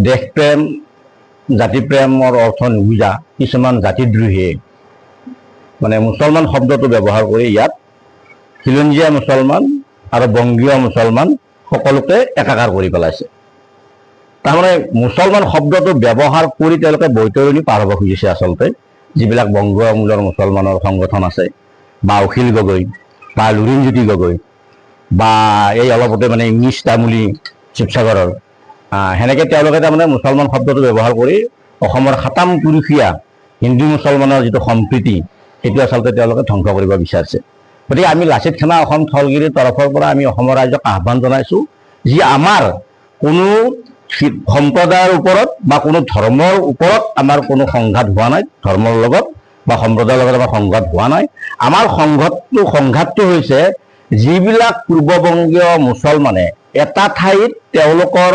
দেশপ্ৰেম জাতিপ্ৰেমৰ অৰ্থ নুবুজা কিছুমান জাতিদ্ৰোহীয়ে মানে মুছলমান শব্দটো ব্যৱহাৰ কৰি ইয়াত খিলঞ্জীয়া মুছলমান আৰু বংগীয় মুছলমান সকলোকে একাকাৰ কৰি পেলাইছে। তাৰমানে মুছলমান শব্দটো ব্যৱহাৰ কৰি তেওঁলোকে বৈতৰণি পাৰ হ'ব খুজিছে আচলতে। যিবিলাক বংগীয় মূলৰ মুছলমানৰ সংগঠন আছে বা অখিল গগৈ বা লুৰিণজ্যোতি গগৈ বা এই অলপতে মানে ইংলিছ তামুলী শিৱসাগৰৰ সেনেকৈ তেওঁলোকে তাৰমানে মুছলমান শব্দটো ব্যৱহাৰ কৰি অসমৰ খাতাম পুৰুষীয়া হিন্দু মুছলমানৰ যিটো সম্প্ৰীতি সেইটো আচলতে তেওঁলোকে ধ্বংস কৰিব বিচাৰিছে। গতিকে আমি লাচিত সেনা অসম থলগিৰিৰ তৰফৰ পৰা আমি অসমৰ ৰাইজক আহ্বান জনাইছোঁ যি আমাৰ কোনো সম্প্ৰদায়ৰ ওপৰত বা কোনো ধৰ্মৰ ওপৰত আমাৰ কোনো সংঘাত হোৱা নাই, ধৰ্মৰ লগত বা সম্প্ৰদায়ৰ লগত আমাৰ সংঘাত হোৱা নাই। আমাৰ সংঘাতটো হৈছে যিবিলাক পূৰ্ববংগীয় মুছলমানে এটা ঠাইত তেওঁলোকৰ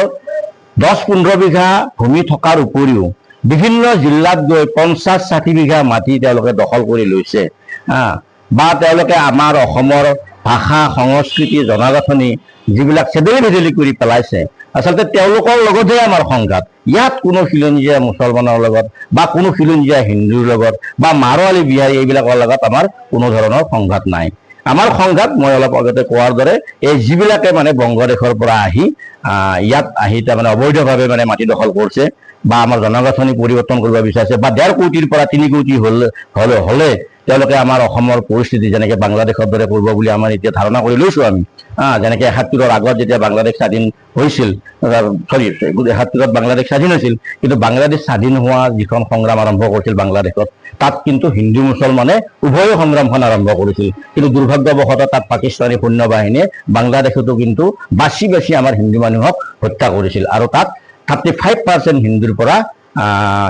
10-15 বিঘা ভূমি থকাৰ উপৰিও বিভিন্ন জিলাত গৈ 50-60 বিঘা মাটি তেওঁলোকে দখল কৰি লৈছে বা তেওঁলোকে আমাৰ অসমৰ ভাষা সংস্কৃতি জনগাঁথনি যিবিলাক চেদেলি ভেদেলি কৰি পেলাইছে, আচলতে তেওঁলোকৰ লগতহে আমাৰ সংঘাত। ইয়াত কোনো খিলঞ্জীয়া মুছলমানৰ লগত বা কোনো খিলঞ্জীয়া হিন্দুৰ লগত বা মাৰোৱালী বিহাৰী এইবিলাকৰ লগত আমাৰ কোনো ধৰণৰ সংঘাত নাই। আমাৰ সংঘাত মই অলপ আগতে কোৱাৰ দৰে এই যিবিলাকে মানে বংগদেশৰ পৰা আহি ইয়াত আহি তাৰমানে অবৈধভাৱে মানে মাটি দখল কৰিছে বা আমাৰ জনগাঁথনি পৰিৱৰ্তন কৰিব বিচাৰিছে বা 1.5 কোটিৰ পৰা 3 কোটি হ'লে তেওঁলোকে আমাৰ অসমৰ পৰিস্থিতি যেনেকৈ বাংলাদেশৰ দৰে কৰিব বুলি আমাৰ এতিয়া ধাৰণা কৰি লৈছোঁ আমি। যেনেকৈ 71-ৰ আগত যেতিয়া বাংলাদেশ স্বাধীন হৈছিল, 71-ত বাংলাদেশ স্বাধীন হৈছিল, কিন্তু বাংলাদেশ স্বাধীন হোৱা যিখন সংগ্ৰাম আৰম্ভ কৰিছিল বাংলাদেশত, তাত কিন্তু হিন্দু মুছলমানে উভয় সংগ্ৰামখন আৰম্ভ কৰিছিল। কিন্তু দুৰ্ভাগ্যবশতঃ তাত পাকিস্তানী সৈন্যবাহিনীয়ে বাংলাদেশতো কিন্তু বাছি বাছি আমাৰ হিন্দু মানুহক হত্যা কৰিছিল আৰু তাত 35% হিন্দুৰ পৰা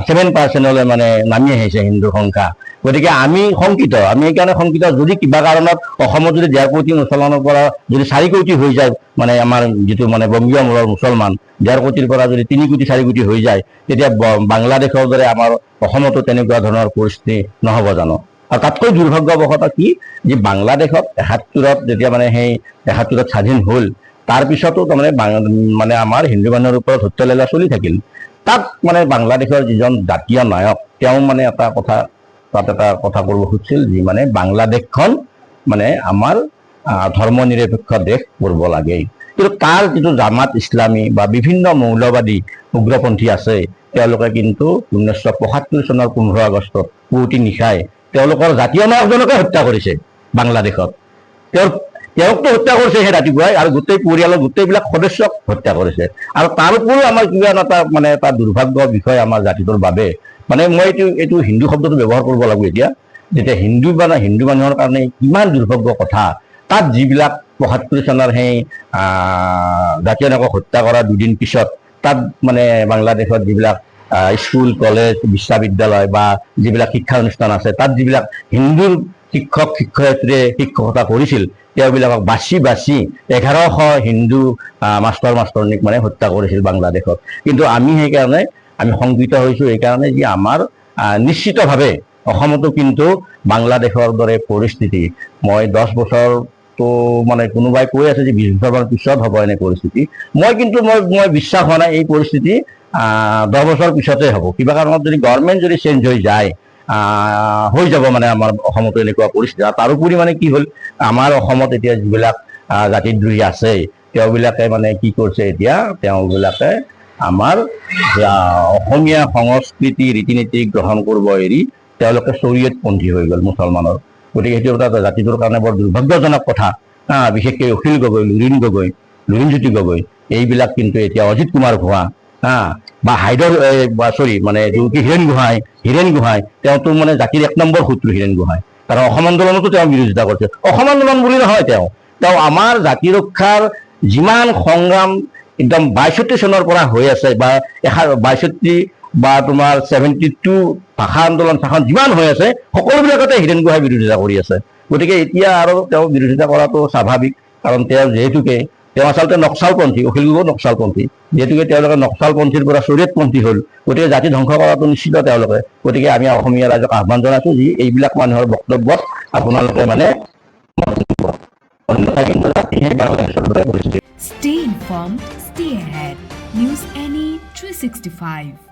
7%লৈ মানে নামি আহিছে হিন্দুৰ সংখ্যা। গতিকে আমি শংকিত, আমি এইকাৰণে শংকিত যদি কিবা কাৰণত অসমত যদি 1.5 কোটি মুছলমানৰ পৰা যদি 4 কোটি হৈ যায়, মানে আমাৰ যিটো মানে বংগীয় মূলৰ মুছলমান 1.5 কোটিৰ পৰা যদি 3 কোটি 4 কোটি হৈ যায়, তেতিয়া বাংলাদেশৰ দৰে আমাৰ অসমতো তেনেকুৱা ধৰণৰ পৰিস্থিতি নহ'ব জানো? আৰু তাতকৈ দুৰ্ভাগ্যবশতঃ কি যে বাংলাদেশত 71-ত যেতিয়া মানে সেই 71-ত স্বাধীন হ'ল, তাৰপিছতো তাৰমানে মানে আমাৰ হিন্দু মানুহৰ ওপৰত হত্যালীলা চলি থাকিল। তাত মানে বাংলাদেশৰ যিজন জাতীয় নায়ক তেওঁ মানে এটা কথা কৰিব খুজিছিল যি মানে বাংলাদেশখন মানে আমাৰ ধৰ্ম নিৰপেক্ষ দেশ কৰিব লাগে। কিন্তু তাৰ যিটো জামাত ইছলামী বা বিভিন্ন মৌলবাদী উগ্ৰপন্থী আছে, তেওঁলোকে কিন্তু 1975 চনৰ 15 আগষ্টত পুৱতি নিশাই তেওঁলোকৰ জাতীয় নায়কজনকে হত্যা কৰিছে বাংলাদেশত। তেওঁকতো হত্যা কৰিছে সেই ৰাতিপুৱাই আৰু গোটেই পৰিয়ালৰ গোটেইবিলাক সদস্যক হত্যা কৰিছে। আৰু তাৰ উপৰিও আমাৰ কিবা এটা দুৰ্ভাগ্য বিষয় আমাৰ জাতিটোৰ বাবে, মানে মই এইটো হিন্দু শব্দটো ব্যৱহাৰ কৰিব লাগিব এতিয়া, যেতিয়া হিন্দু মানুহৰ কাৰণে ইমান দুৰ্ভাগ্য কথা। তাত যিবিলাক 75 চনৰ সেই জাতীয় নায়কক হত্যা কৰাৰ 2 দিন পিছত তাত মানে বাংলাদেশত যিবিলাক স্কুল কলেজ বিশ্ববিদ্যালয় বা যিবিলাক শিক্ষা অনুষ্ঠান আছে, তাত যিবিলাক হিন্দুৰ শিক্ষক শিক্ষয়িত্ৰীয়ে শিক্ষকতা কৰিছিল, তেওঁবিলাকক বাছি 1100 হিন্দু মাষ্টৰনীক মানে হত্যা কৰিছিল বাংলাদেশত। কিন্তু আমি সেইকাৰণে আমি শংকিত হৈছোঁ এইকাৰণে যে আমাৰ নিশ্চিতভাৱে অসমতো কিন্তু বাংলাদেশৰ দৰে পৰিস্থিতি, মই 10 বছৰটো মানে কোনোবাই কৈ আছে যে 20 বছৰৰ পিছত হ'ব এনে পৰিস্থিতি, মই বিশ্বাস হোৱা নাই এই পৰিস্থিতি 10 বছৰ পিছতে হ'ব। কিবা কাৰণত যদি গভৰ্ণমেণ্ট যদি চেঞ্জ হৈ যায়, হৈ যাব মানে আমাৰ অসমতো এনেকুৱা পৰিস্থিতি। আৰু তাৰোপৰি মানে কি হ'ল, আমাৰ অসমত এতিয়া যিবিলাক জাতিদ্ৰোহী আছে তেওঁবিলাকে মানে কি কৰিছে, এতিয়া তেওঁবিলাকে আমাৰ অসমীয়া সংস্কৃতি ৰীতি নীতি গ্ৰহণ কৰিব এৰি তেওঁলোকে শৰীয়তপন্থী হৈ গ'ল মুছলমানৰ। গতিকে সেইটো এটা জাতিটোৰ কাৰণে বৰ দুৰ্ভাগ্যজনক কথা। বিশেষকৈ অখিল গগৈ, লুৰিণজ্যোতি গগৈ এইবিলাক কিন্তু এতিয়া অজিত কুমাৰ ভুৱা বা হীৰেণ গোহাঁই তেওঁতো মানে জাতিৰ 1 নম্বৰ শত্ৰু হীৰেণ গোহাঁই। কাৰণ অসম আন্দোলনতো তেওঁ বিৰোধিতা কৰিছে। অসম আন্দোলন বুলি নহয়, তেওঁ আমাৰ জাতি ৰক্ষাৰ যিমান সংগ্ৰাম একদম 62 চনৰ পৰা হৈ আছে বা 62 বা তোমাৰ 72 ভাষা আন্দোলন যিমান হৈ আছে সকলোবিলাকতে হীৰেণ গোহাঁই বিৰোধিতা কৰি আছে। গতিকে এতিয়া আৰু তেওঁ বিৰোধিতা কৰাটো স্বাভাৱিক, কাৰণ তেওঁ আচলতে নক্সালপন্থী, অখিল গগৈ নক্সালপন্থী। যিহেতুকে তেওঁলোকে নক্সালপন্থীৰ পৰা শৰীয়তপন্থী হ'ল, গতিকে জাতি ধ্বংস কৰাটো নিশ্চিত তেওঁলোকে। গতিকে আমি অসমীয়া ৰাইজক আহ্বান জনাইছোঁ যে এইবিলাক মানুহৰ বক্তব্যত আপোনালোকে মানে Stay informed, stay ahead. News Any 365